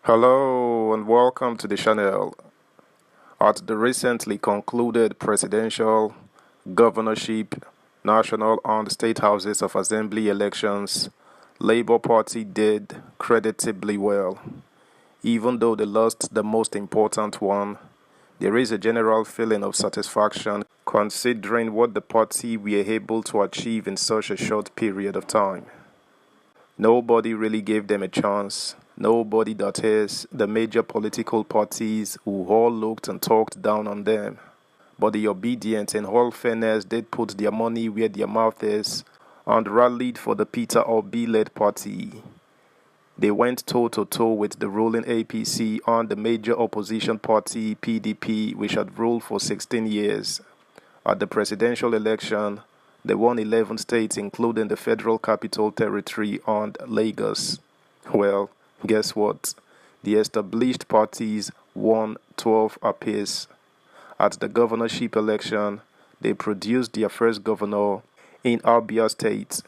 Hello and welcome to the channel. At the recently concluded presidential, governorship, national and state houses of assembly elections, Labour Party did creditably well. Even though they lost the most important one, there is a general feeling of satisfaction considering what the party were able to achieve in such a short period of time. Nobody really gave them a chance. Nobody, that is, the major political parties who all looked and talked down on them. But the obedient, in all fairness, did put their money where their mouth is and rallied for the Peter Obi-led party. They went toe-to-toe with the ruling APC and the major opposition party PDP, which had ruled for 16 years. At the presidential election, they won 11 states, including the Federal Capital Territory and Lagos. Well, guess what? The established parties won 12 apiece. At the governorship election, they produced their first governor in Abia State,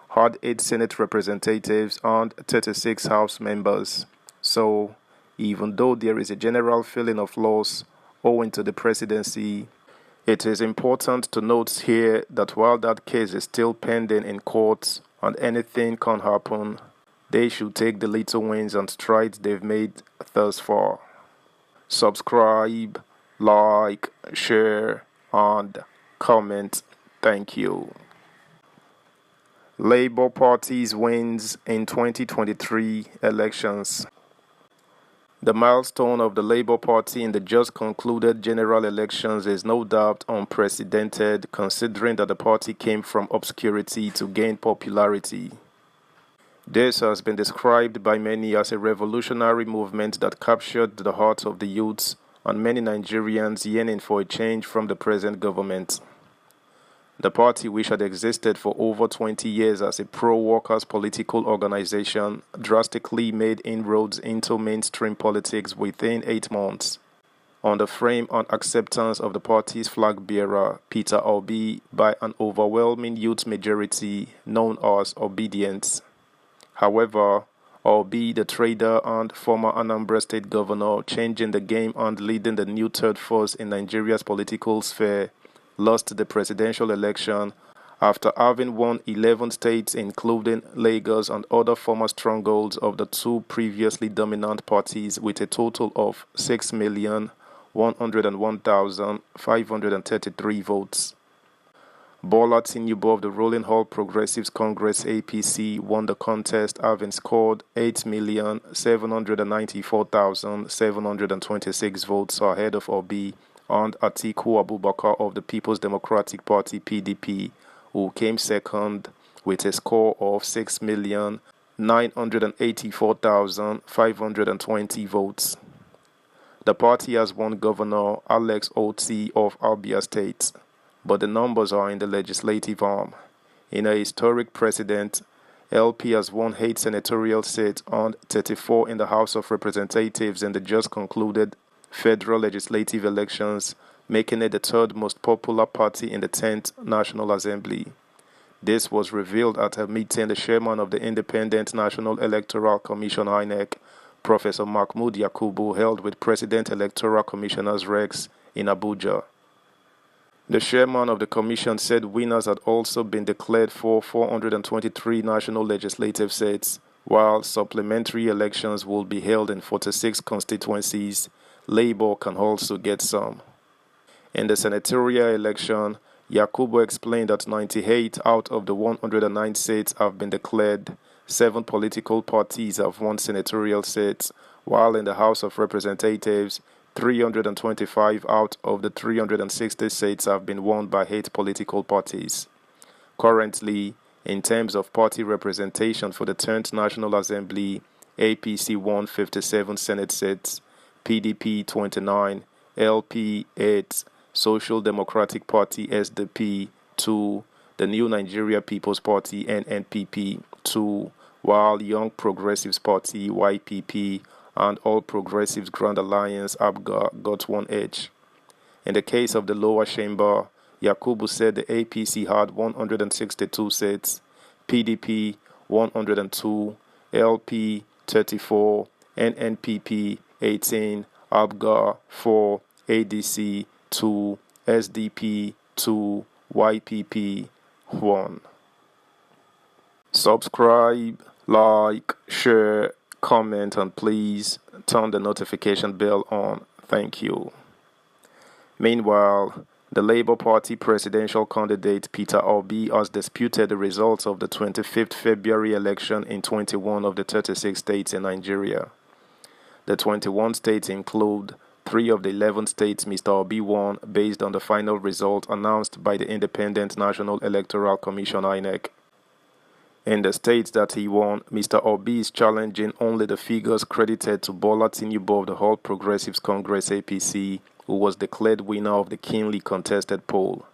had 8 Senate representatives and 36 House members. So, even though there is a general feeling of loss owing to the presidency, it is important to note here that while that case is still pending in courts and anything can happen, they should take the little wins and strides they've made thus far. Subscribe, like, share, and comment. Thank you. Labour Party's wins in 2023 elections. The milestone of the Labour Party in the just concluded general elections is no doubt unprecedented, considering that the party came from obscurity to gain popularity. This has been described by many as a revolutionary movement that captured the hearts of the youths and many Nigerians yearning for a change from the present government. The party, which had existed for over 20 years as a pro-workers political organization, drastically made inroads into mainstream politics within 8 months. On the frame and acceptance of the party's flag bearer, Peter Obi, by an overwhelming youth majority known as Obedience. However, Obi, the trader and former Anambra State governor, changing the game and leading the new third force in Nigeria's political sphere, lost the presidential election after having won 11 states, including Lagos and other former strongholds of the two previously dominant parties, with a total of 6,101,533 votes. Bola Tinubu of the ruling All Progressives Congress APC won the contest, having scored 8,794,726 votes ahead of Obi and Atiku Abubakar of the People's Democratic Party PDP, who came second with a score of 6,984,520 votes. The party has won Governor Alex Otti of Abia State, but the numbers are in the legislative arm. In a historic precedent, LP has won 8 senatorial seats and 34 in the House of Representatives in the just concluded federal legislative elections, making it the third most popular party in the 10th National Assembly. This was revealed at a meeting the chairman of the Independent National Electoral Commission (INEC), Professor Mahmood Yakubu, held with President Electoral Commissioners Rex in Abuja. The chairman of the commission said winners had also been declared for 423 national legislative seats, while supplementary elections will be held in 46 constituencies. Labour can also get some. In the senatorial election, Yakubu explained that 98 out of the 109 seats have been declared. 7 political parties have won senatorial seats, while in the House of Representatives, 325 out of the 360 seats have been won by 8 political parties. Currently, in terms of party representation for the 10th National Assembly, APC won 57 Senate seats, PDP 29, LP 8, Social Democratic Party SDP 2, the New Nigeria People's Party NNPP 2, while Young Progressives Party YPP and All Progressives Grand Alliance ABGA got 1 each. In the case of the lower chamber, Yakubu said the APC had 162 seats, PDP 102, LP 34, NNPP 18, ABGA 4, ADC 2, SDP 2, YPP 1. Subscribe, like, share, comment, and please turn the notification bell on. Thank you. Meanwhile, the Labour Party presidential candidate Peter Obi has disputed the results of the 25th February election in 21 of the 36 states in Nigeria. The 21 states include 3 of the 11 states Mr. Obi won based on the final result announced by the Independent National Electoral Commission (INEC). In the states that he won, Mr. Obi is challenging only the figures credited to Bola Tinubu of the All Progressives Congress (APC), who was declared winner of the keenly contested poll.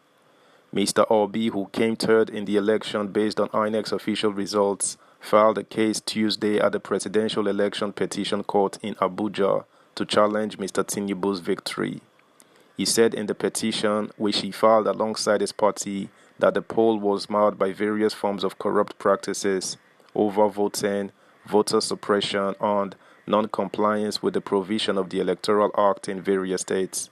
Mr. Obi, who came third in the election based on INEC's official results, filed a case Tuesday at the Presidential Election Petition Court in Abuja to challenge Mr. Tinubu's victory. He said in the petition, which he filed alongside his party, that the poll was marred by various forms of corrupt practices, overvoting, voter suppression, and non-compliance with the provision of the Electoral Act in various states.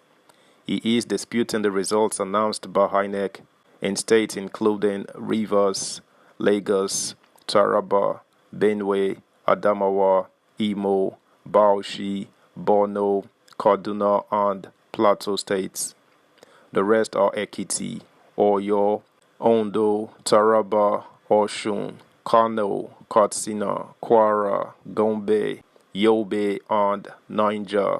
He is disputing the results announced by INEC in states including Rivers, Lagos, Taraba, Benue, Adamawa, Imo, Bauchi, Borno, Kaduna, and Plateau states. The rest are Ekiti, Oyo, Ondo, Taraba, Osun, Kano, Katsina, Kwara, Gombe, Yobe, and Niger.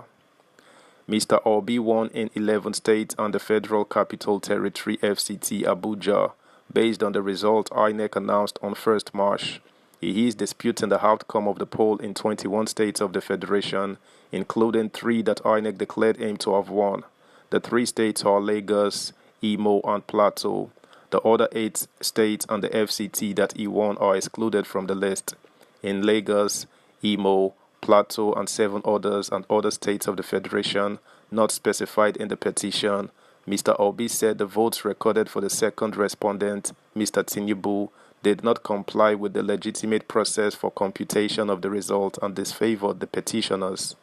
Mr. Obi won in 11 states and the Federal Capital Territory (FCT) Abuja based on the result INEC announced on 1st March. He is disputing the outcome of the poll in 21 states of the Federation, including 3 that INEC declared him to have won. The 3 states are Lagos, Imo, and Plateau. The other 8 states and the FCT that he won are excluded from the list. In Lagos, Imo, Plateau, and 7 others and other states of the Federation not specified in the petition, Mr. Obi said the votes recorded for the second respondent, Mr. Tinubu, did not comply with the legitimate process for computation of the result and disfavored the petitioners.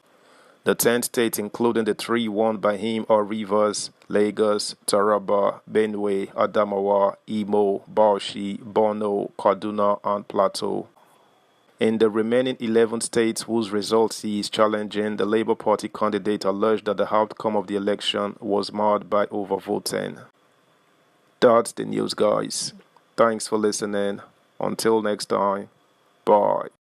The 10 states, including the 3 won by him, are Rivers, Lagos, Taraba, Benue, Adamawa, Imo, Bauchi, Borno, Kaduna, and Plateau. In the remaining 11 states whose results he is challenging, the Labour Party candidate alleged that the outcome of the election was marred by overvoting. That's the news, guys. Thanks for listening. Until next time, bye.